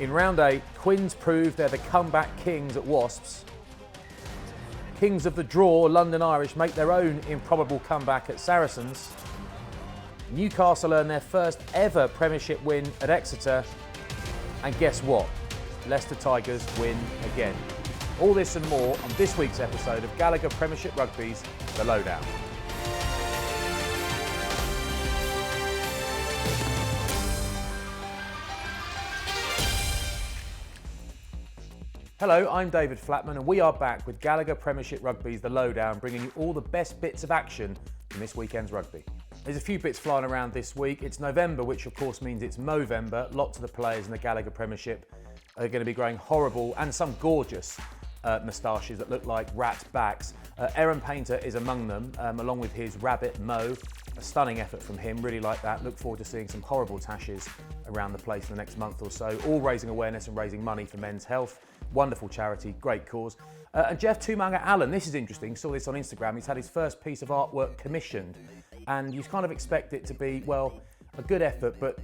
In round 8, Quins proved they're the comeback kings at Wasps. Kings of the draw, London Irish make their own improbable comeback at Saracens. Newcastle earn their first ever Premiership win at Exeter. And guess what? Leicester Tigers win again. All this and more on this week's episode of Gallagher Premiership Rugby's The Lowdown. Hello, I'm David Flatman and we are back with Gallagher Premiership Rugby's The Lowdown, bringing you all the best bits of action from this weekend's rugby. There's a few bits flying around this week. It's November, which of course means it's Movember. Lots of the players in the Gallagher Premiership are going to be growing horrible and some gorgeous moustaches that look like rat backs. Aaron Painter is among them, along with his rabbit Mo. A stunning effort from him, really like that. Look forward to seeing some horrible tashes around the place in the next month or so, all raising awareness and raising money for men's health. Wonderful charity, great cause. And Jeff Tumanga Allen, this is interesting, saw this on Instagram. He's had his first piece of artwork commissioned and you kind of expect it to be, well, a good effort, but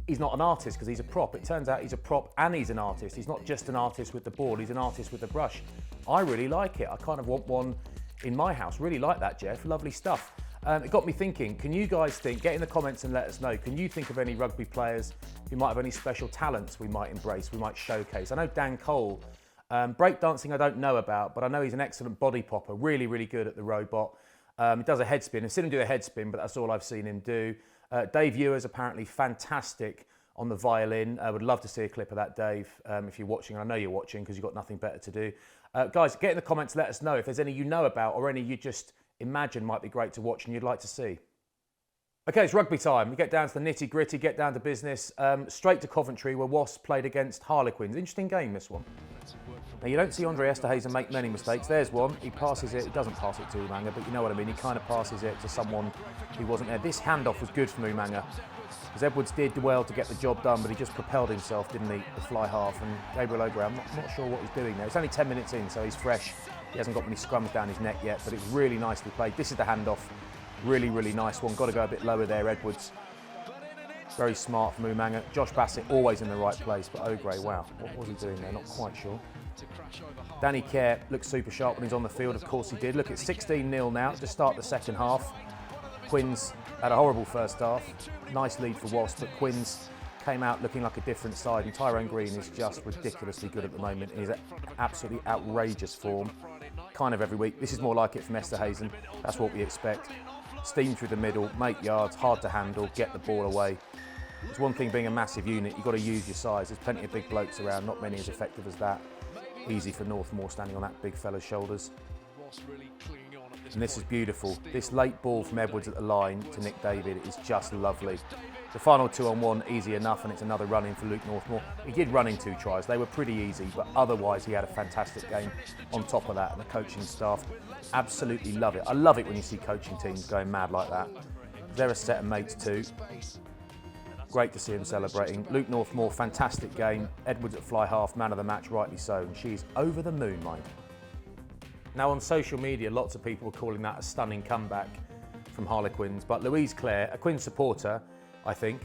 he's not an artist because he's a prop. It turns out he's a prop and he's an artist. He's not just an artist with the board, he's an artist with the brush. I really like it. I kind of want one in my house. Really like that, Jeff. Lovely stuff. It got me thinking, can you guys think, get in the comments and let us know, can you think of any rugby players who might have any special talents we might embrace, we might showcase? I know Dan Cole, breakdancing I don't know about, but I know he's an excellent body popper, really, really good at the robot. He does a head spin. I've seen him do a head spin, but that's all I've seen him do. Dave Ewer's apparently fantastic on the violin. I would love to see a clip of that, Dave, if you're watching. I know you're watching because you've got nothing better to do. Guys, get in the comments, let us know if there's any you know about or any you just imagine might be great to watch and you'd like to see. Okay, it's rugby time. We get down to the nitty gritty, get down to business. Straight to Coventry where Wasps played against Harlequins. Interesting game, this one. Now, you don't see Andre Esterhazy make many mistakes. There's one. He passes it. He doesn't pass it to Umanga, but you know what I mean. He kind of passes it to someone who wasn't there. This handoff was good from Umanga because Edwards did well to get the job done, but he just propelled himself, didn't he, the fly half. And Gabriel O'Grady, I'm not sure what he's doing there. It's only 10 minutes in, so he's fresh. He hasn't got many scrums down his neck yet, but it's really nicely played. This is the handoff. Really, really nice one. Got to go a bit lower there, Edwards. Very smart from Umanga. Josh Bassett always in the right place, but O'Grady, wow, what was he doing there? Not quite sure. Danny Kerr looks super sharp when he's on the field, of course he did. Look, it's 16-0 now to start the second half. Quins had a horrible first half. Nice lead for Wasps, but Quins came out looking like a different side, and Tyrone Green is just ridiculously good at the moment. He's at absolutely outrageous form, kind of every week. This is more like it from Esterhazy. That's what we expect. Steam through the middle, make yards, hard to handle, get the ball away. It's one thing being a massive unit, you've got to use your size. There's plenty of big blokes around, not many as effective as that. Easy for Northmore standing on that big fella's shoulders. And this is beautiful. This late ball from Edwards at the line to Nick David is just lovely. The final 2-on-1, easy enough, and it's another run-in for Luke Northmore. He did run in 2 tries. They were pretty easy, but otherwise he had a fantastic game on top of that. And the coaching staff absolutely love it. I love it when you see coaching teams going mad like that. They're a set of mates too. Great to see him celebrating. Luke Northmore, fantastic game. Edwards at fly half, man of the match, rightly so. And she's over the moon, mind. Now on social media, lots of people were calling that a stunning comeback from Harlequins. But Louise Clare, a Quins supporter, I think,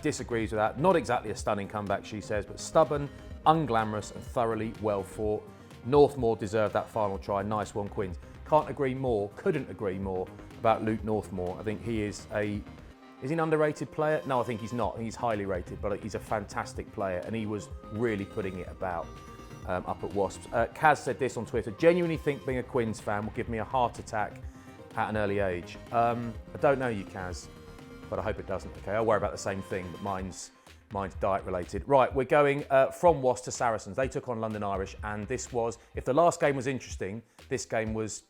disagrees with that. Not exactly a stunning comeback, she says, but stubborn, unglamorous and thoroughly well fought. Northmore deserved that final try. Nice one, Quins. Can't agree more, couldn't agree more about Luke Northmore. I think he is he an underrated player? No, I think he's not. He's highly rated, but he's a fantastic player and he was really putting it about up at Wasps. Kaz said this on Twitter, genuinely think being a Quins fan will give me a heart attack at an early age. I don't know you, Kaz, but I hope it doesn't. Okay, I'll worry about the same thing, but mine's diet related. Right, we're going from Wasps to Saracens. They took on London Irish and this was, if the last game was interesting, this game was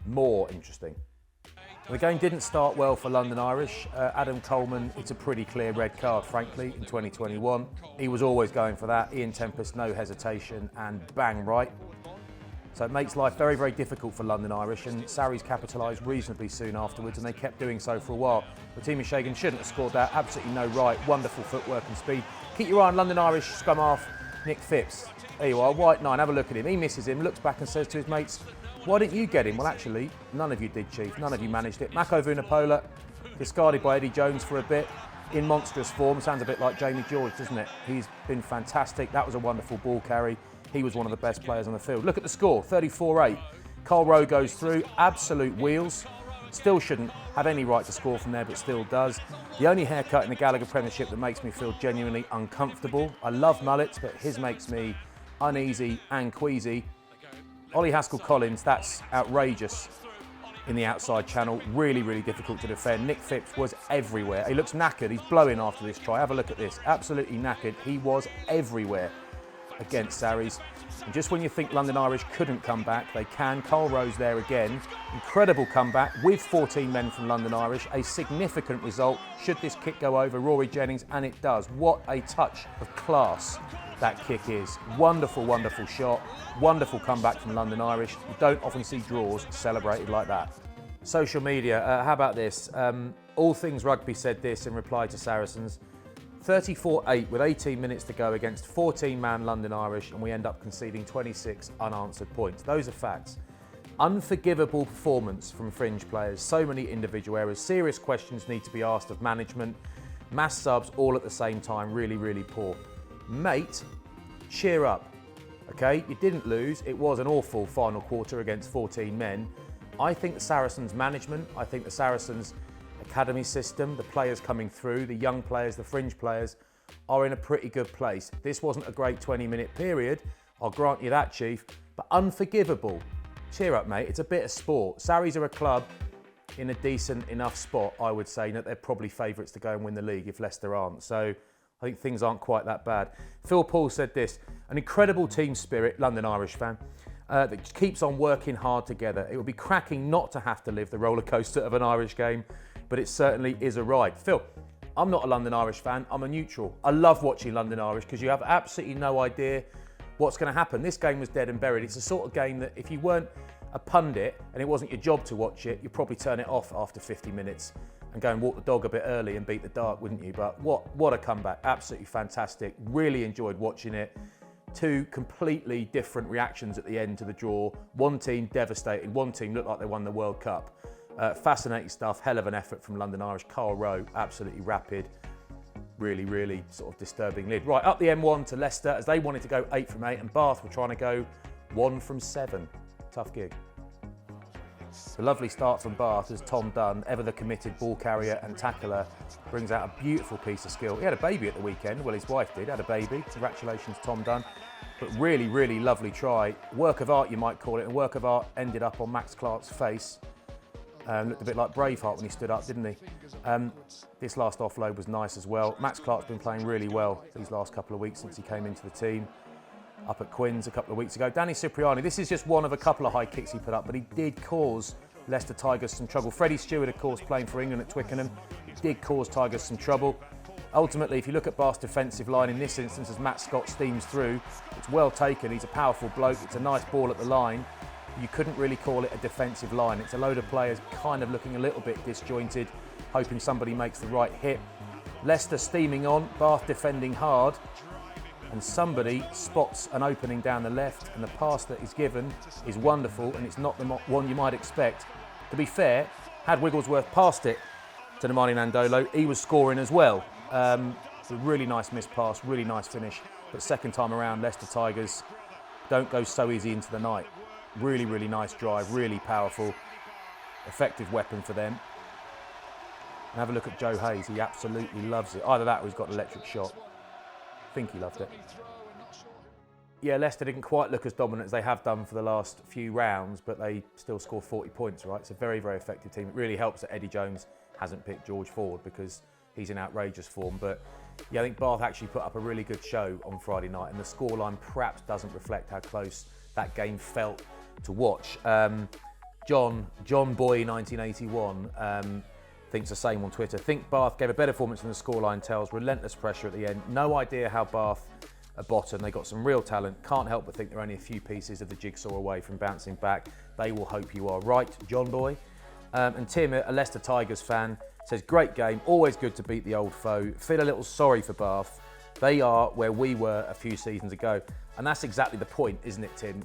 more interesting. The game didn't start well for London Irish. Adam Coleman, it's a pretty clear red card, frankly, in 2021. He was always going for that. Ian Tempest, no hesitation, and bang, right. So it makes life very, very difficult for London Irish, and Sarries capitalised reasonably soon afterwards, and they kept doing so for a while. But Team Shagan shouldn't have scored that. Absolutely no right. Wonderful footwork and speed. Keep your eye on London Irish scrum half, Nick Phipps. There you are, white 9, have a look at him. He misses him, looks back and says to his mates, why didn't you get him? Well, actually, none of you did, Chief. None of you managed it. Mako Vunapola, discarded by Eddie Jones for a bit. in monstrous form. Sounds a bit like Jamie George, doesn't it? He's been fantastic. That was a wonderful ball carry. He was one of the best players on the field. Look at the score, 34-8. Carl Rowe goes through, absolute wheels. Still shouldn't have any right to score from there, but still does. The only haircut in the Gallagher Premiership that makes me feel genuinely uncomfortable. I love mullets, but his makes me uneasy and queasy. Ollie Haskell-Collins, that's outrageous in the outside channel. Really, really difficult to defend. Nick Phipps was everywhere. He looks knackered. He's blowing after this try. Have a look at this. Absolutely knackered. He was everywhere against Sarries. And just when you think London Irish couldn't come back, they can. Carl Rowe's there again. Incredible comeback with 14 men from London Irish. A significant result should this kick go over Rory Jennings, and it does. What a touch of class that kick is. Wonderful, wonderful shot. Wonderful comeback from London Irish. You don't often see draws celebrated like that. Social media, how about this? All Things Rugby said this in reply to Saracens. 34-8 with 18 minutes to go against 14-man London Irish, and we end up conceding 26 unanswered points. Those are facts. Unforgivable performance from fringe players. So many individual errors. Serious questions need to be asked of management. Mass subs all at the same time. Really, really poor. Mate, cheer up. Okay, you didn't lose. It was an awful final quarter against 14 men. I think the Saracens management, I think the Saracens academy system, the players coming through, the young players, the fringe players, are in a pretty good place. This wasn't a great 20-minute period, I'll grant you that, Chief, but unforgivable. Cheer up, mate, it's a bit of sport. Sarries are a club in a decent enough spot, I would say, that they're probably favourites to go and win the league if Leicester aren't. So I think things aren't quite that bad. Phil Paul said this, an incredible team spirit, London Irish fan, that keeps on working hard together. It would be cracking not to have to live the roller coaster of an Irish game, but it certainly is a ride. Phil, I'm not a London Irish fan, I'm a neutral. I love watching London Irish because you have absolutely no idea what's going to happen. This game was dead and buried. It's the sort of game that if you weren't a pundit and it wasn't your job to watch it, you'd probably turn it off after 50 minutes and go and walk the dog a bit early and beat the dark, wouldn't you? But what a comeback, absolutely fantastic. Really enjoyed watching it. Two completely different reactions at the end to the draw. One team devastated, one team looked like they won the World Cup. Fascinating stuff, hell of an effort from London Irish. Carl Rowe, absolutely rapid. Really, really sort of disturbing lid. Right, up the M1 to Leicester as they wanted to go 8 from 8 and Bath were trying to go 1 from 7. Tough gig. A lovely start from Bath as Tom Dunn, ever the committed ball carrier and tackler, brings out a beautiful piece of skill. He had a baby at the weekend, well his wife did, had a baby. Congratulations Tom Dunn. But really, really lovely try. Work of art you might call it, and work of art ended up on Max Clark's face. Looked a bit like Braveheart when he stood up, didn't he? This last offload was nice as well. Max Clark's been playing really well these last couple of weeks since he came into the team. Up at Quins a couple of weeks ago. Danny Cipriani, this is just one of a couple of high kicks he put up, but he did cause Leicester Tigers some trouble. Freddie Stewart, of course, playing for England at Twickenham, did cause Tigers some trouble. Ultimately, if you look at Bath's defensive line in this instance, as Matt Scott steams through, it's well taken. He's a powerful bloke. It's a nice ball at the line. You couldn't really call it a defensive line. It's a load of players kind of looking a little bit disjointed, hoping somebody makes the right hit. Leicester steaming on, Bath defending hard, and somebody spots an opening down the left, and the pass that is given is wonderful, and it's not the one you might expect. To be fair, had Wigglesworth passed it to Nemani Nandolo, he was scoring as well. It's a really nice missed pass, really nice finish, but second time around, Leicester Tigers don't go so easy into the night. Really, really nice drive, really powerful, effective weapon for them. And have a look at Joe Hayes, he absolutely loves it. Either that or he's got an electric shot. I think he loved it. Yeah, Leicester didn't quite look as dominant as they have done for the last few rounds, but they still scored 40 points, right? It's a very, very effective team. It really helps that Eddie Jones hasn't picked George Ford because he's in outrageous form. But yeah, I think Bath actually put up a really good show on Friday night, and the scoreline perhaps doesn't reflect how close that game felt to watch. John Boy 1981 thinks the same on Twitter. Think Bath gave a better performance than the scoreline tells. Relentless pressure at the end. No idea how Bath are bottom. They got some real talent. Can't help but think they're only a few pieces of the jigsaw away from bouncing back. They will hope you are right, John Boy. And Tim, a Leicester Tigers fan, says, great game. Always good to beat the old foe. Feel a little sorry for Bath. They are where we were a few seasons ago. And that's exactly the point, isn't it, Tim?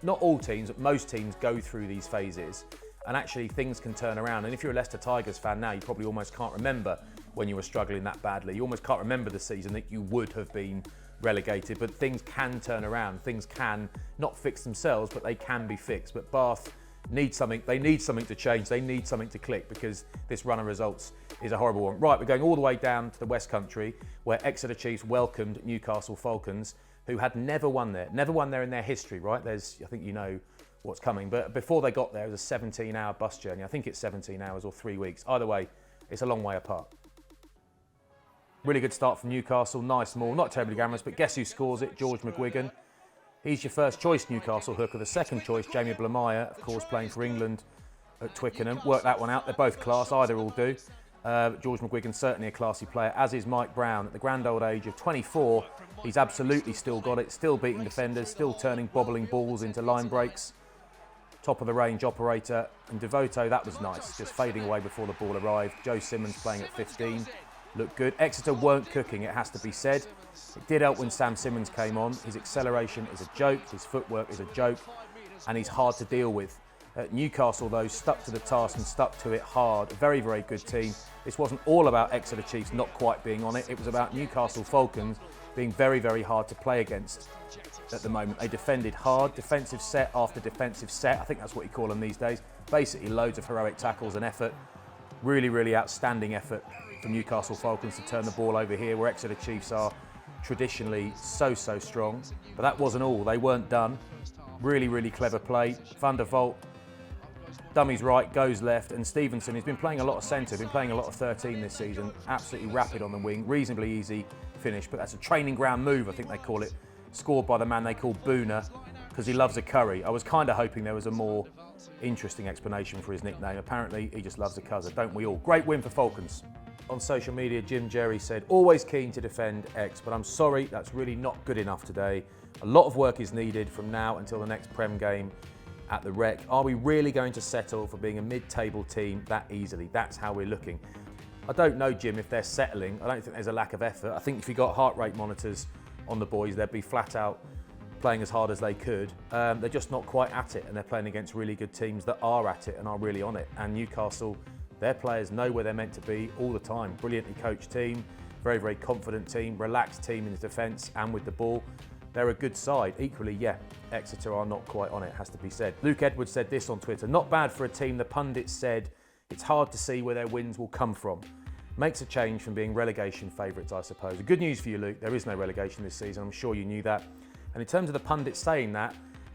Not all teams, but most teams go through these phases, and actually things can turn around. And if you're a Leicester Tigers fan now, you probably almost can't remember when you were struggling that badly. You almost can't remember the season that you would have been relegated, but things can turn around. Things can not fix themselves, but they can be fixed. But Bath need something. They need something to change. They need something to click, because this run of results is a horrible one. Right, we're going all the way down to the West Country, where Exeter Chiefs welcomed Newcastle Falcons, who had never won there in their history, right? I think you know what's coming. But before they got there, it was a 17-hour bus journey. I think it's 17 hours or 3 weeks. Either way, it's a long way apart. Really good start from Newcastle. Nice maul, not terribly glamorous, but guess who scores it? George McGuigan. He's your first choice Newcastle hooker. The second choice, Jamie Blamire, of course, playing for England at Twickenham. Work that one out. They're both class. Either will do. George McGuigan, certainly a classy player, as is Mike Brown. At the grand old age of 24, he's absolutely still got it, still beating defenders, still turning bobbling balls into line breaks. Top of the range operator. And Devoto, that was nice, just fading away before the ball arrived. Joe Simmons playing at 15. Looked good. Exeter weren't cooking, it has to be said. It did help when Sam Simmons came on. His acceleration is a joke, his footwork is a joke, and he's hard to deal with. Newcastle, though, stuck to the task and stuck to it hard. A very, very good team. This wasn't all about Exeter Chiefs not quite being on it. It was about Newcastle Falcons being very, very hard to play against at the moment. They defended hard, defensive set after defensive set. I think that's what you call them these days. Basically, loads of heroic tackles and effort. Really, really outstanding effort from Newcastle Falcons to turn the ball over here, where Exeter Chiefs are traditionally so strong. But that wasn't all. They weren't done. Really, really clever play. Van der Vault, dummies right, goes left, and Stevenson, he's been playing a lot of centre, been playing a lot of 13 this season. Absolutely rapid on the wing, reasonably easy finish, but that's a training ground move, I think they call it. Scored by the man they call Booner, because he loves a curry. I was kind of hoping there was a more interesting explanation for his nickname. Apparently, he just loves a cuzzer, don't we all? Great win for Falcons. On social media, Jim Jerry said, always keen to defend X, but I'm sorry, that's really not good enough today. A lot of work is needed from now until the next Prem game at the Rec. Are we really going to settle for being a mid-table team that easily? That's how we're looking. I don't know, Jim, if they're settling. I don't think there's a lack of effort. I think if you got heart rate monitors on the boys, they'd be flat out playing as hard as they could. They're just not quite at it, and they're playing against really good teams that are at it and are really on it. And Newcastle, their players know where they're meant to be all the time. Brilliantly coached team, very, very confident team, relaxed team in the defence and with the ball. They're a good side. Equally, yeah, Exeter are not quite on it, has to be said. Luke Edwards said this on Twitter, not bad for a team the pundits said it's hard to see where their wins will come from. Makes a change from being relegation favourites, I suppose. Good news for you, Luke, there is no relegation this season. I'm sure you knew that. And in terms of the pundits saying that,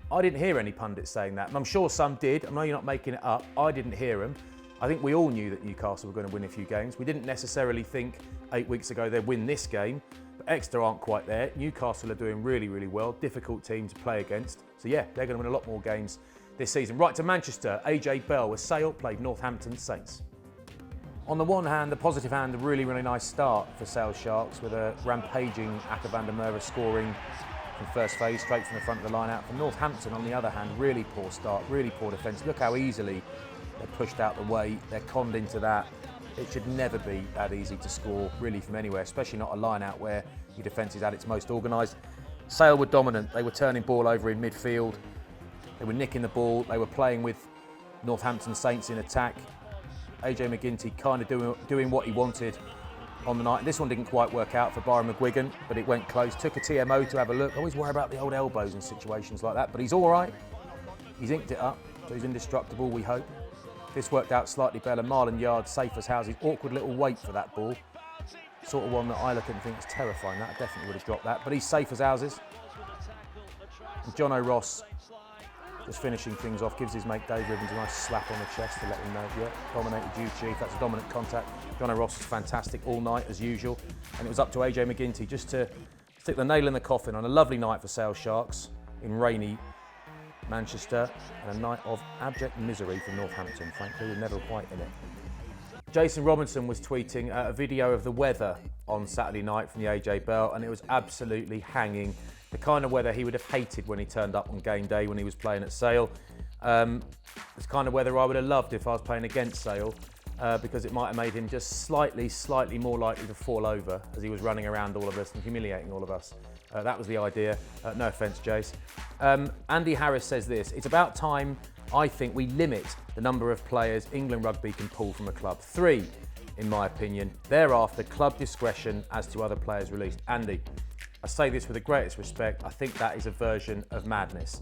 I didn't hear any pundits saying that. And I'm sure some did. I know you're not making it up. I didn't hear them. I think we all knew that Newcastle were going to win a few games. We didn't necessarily think 8 weeks ago they'd win this game. But Exeter aren't quite there. Newcastle are doing really, really well. Difficult team to play against. So yeah, they're going to win a lot more games this season. Right to Manchester, AJ Bell, where Sale played Northampton Saints. On the one hand, the positive hand, a really, really nice start for Sale Sharks with a rampaging Aka van der Merwe scoring from first phase, straight from the front of the line out. For Northampton, on the other hand, really poor start, really poor defence. Look how easily they're pushed out the way. They're conned into that. It should never be that easy to score, really, from anywhere, especially not a line-out where your defence is at its most organised. Sale were dominant. They were turning ball over in midfield. They were nicking the ball. They were playing with Northampton Saints in attack. AJ McGinty kind of doing what he wanted on the night. This one didn't quite work out for Byron McGuigan, but it went close. Took a TMO to have a look. I always worry about the old elbows in situations like that, but he's all right. He's inked it up, so he's indestructible, we hope. This worked out slightly better. Marlon Yard, safe as houses. Awkward little wait for that ball. Sort of one that I look and think is terrifying. That I definitely would have dropped that, but he's safe as houses. And John O'Ross, just finishing things off, gives his mate Dave Ribbons a nice slap on the chest to let him know, yeah, dominated you, Chief. That's a dominant contact. John O'Ross was fantastic all night, as usual. And it was up to AJ McGinty just to stick the nail in the coffin on a lovely night for Sale Sharks in rainy Manchester, and a night of abject misery for Northampton. Frankly, we're never quite in it. Jason Robinson was tweeting a video of the weather on Saturday night from the AJ Bell, and it was absolutely hanging. The kind of weather he would have hated when he turned up on game day when he was playing at Sale. It's kind of weather I would have loved if I was playing against Sale, because it might have made him just slightly more likely to fall over as he was running around all of us and humiliating all of us. That was the idea. No offence, Jace. Andy Harris says this, it's about time, I think, we limit the number of players England Rugby can pull from a club. 3, in my opinion. Thereafter, club discretion as to other players released. Andy, I say this with the greatest respect, I think that is a version of madness.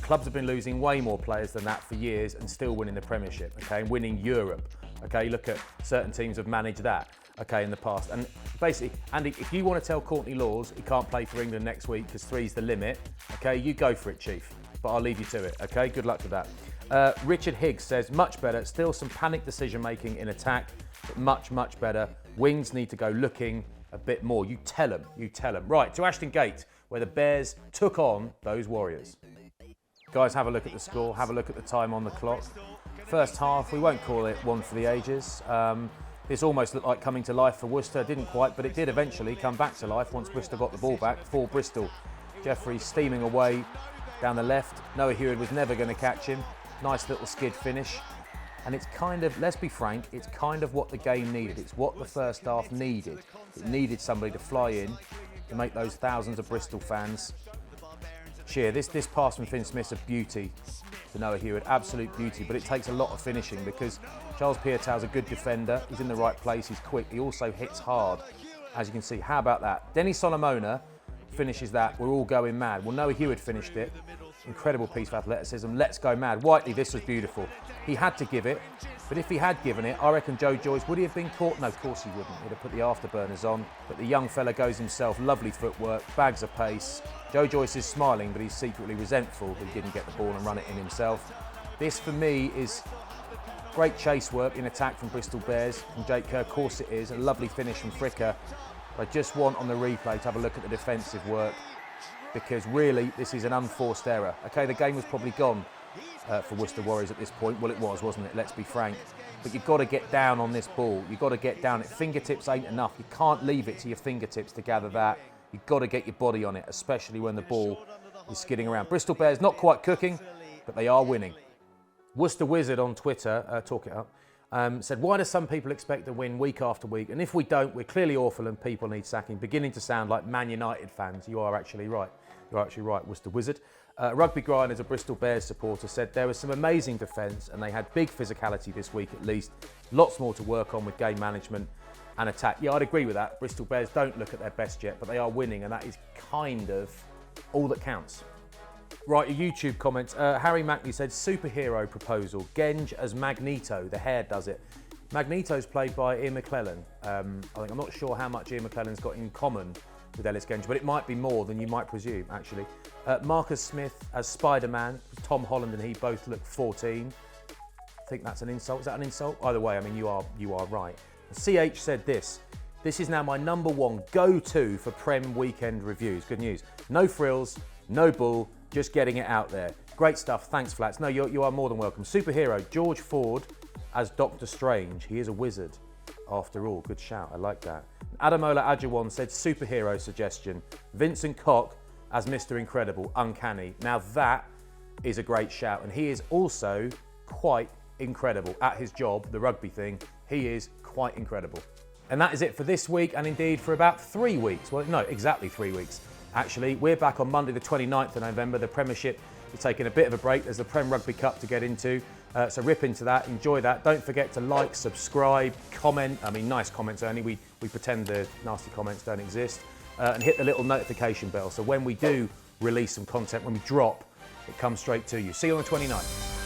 Clubs have been losing way more players than that for years and still winning the Premiership, okay, and winning Europe. Okay, look at certain teams have managed that, okay, in the past. And basically, Andy, if you want to tell Courtney Laws he can't play for England next week because 3's the limit, okay, you go for it, Chief. But I'll leave you to it, okay? Good luck with that. Richard Higgs says, much better. Still some panic decision-making in attack, but much, much better. Wings need to go looking a bit more. You tell them. Right, to Ashton Gate, where the Bears took on those Warriors. Guys, have a look at the score. Have a look at the time on the clock. First half, we won't call it one for the ages. This almost looked like coming to life for Worcester. Didn't quite, but it did eventually come back to life once Worcester got the ball back for Bristol. Jeffrey steaming away down the left. Noah Hewitt was never going to catch him. Nice little skid finish. And it's kind of, let's be frank, it's kind of what the game needed. It's what the first half needed. It needed somebody to fly in to make those thousands of Bristol fans cheer. This pass from Finn Smith's a beauty to Noah Hewitt, absolute beauty, but it takes a lot of finishing because Charles Piutau's a good defender. He's in the right place, he's quick, he also hits hard, as you can see. How about that? Denny Solomona finishes that. We're all going mad. Well, Noah Hewitt finished it. Incredible piece of athleticism. Let's go mad. Whiteley, this was beautiful. He had to give it, but if he had given it, I reckon Joe Joyce, would he have been caught? No, of course he wouldn't. He'd have put the afterburners on. But the young fella goes himself. Lovely footwork, bags of pace. Joe Joyce is smiling, but he's secretly resentful that he didn't get the ball and run it in himself. This, for me, is great chase work in attack from Bristol Bears, from Jake Kerr. Of course it is. A lovely finish from Fricker. I just want on the replay to have a look at the defensive work, because really this is an unforced error. Okay, the game was probably gone for Worcester Warriors at this point. Well, it was, wasn't it? Let's be frank. But you've got to get down on this ball. You've got to get down. Fingertips ain't enough. You can't leave it to your fingertips to gather that. You've got to get your body on it, especially when the ball is skidding around. Bristol Bears not quite cooking, but they are winning. Worcester Wizard on Twitter, talk it up, said, why do some people expect to win week after week? And if we don't, we're clearly awful and people need sacking. Beginning to sound like Man United fans. You are actually right. You're actually right, Worcester Wizard. Rugby Grind, as a Bristol Bears supporter, said there was some amazing defence and they had big physicality this week at least. Lots more to work on with game management and attack. Yeah, I'd agree with that. Bristol Bears don't look at their best yet, but they are winning, and that is kind of all that counts. Right, your YouTube comments. Harry Mackley said, superhero proposal. Genge as Magneto. The hair does it. Magneto's played by Ian McClellan. I'm not sure how much Ian McClellan's got in common with Ellis Genge, but it might be more than you might presume, actually. Marcus Smith as Spider-Man. Tom Holland and he both look 14. I think that's an insult. Is that an insult? Either way, I mean, you are right. CH said this. This is now my #1 go-to for Prem weekend reviews. Good news. No frills, no bull, just getting it out there. Great stuff. Thanks, Flats. No, you are more than welcome. Superhero, George Ford as Doctor Strange. He is a wizard, after all. Good shout. I like that. Adamola Ajawan said superhero suggestion. Vincent Koch as Mr. Incredible. Uncanny. Now that is a great shout. And he is also quite incredible at his job, the rugby thing. He is quite incredible. And that is it for this week, and indeed for about 3 weeks. Well, no, exactly 3 weeks. Actually, we're back on Monday the 29th of November. The Premiership is taking a bit of a break. There's the Prem Rugby Cup to get into. So rip into that, enjoy that. Don't forget to like, subscribe, comment. I mean, nice comments only. We pretend the nasty comments don't exist. And hit the little notification bell. So when we do release some content, when we drop, it comes straight to you. See you on the 29th.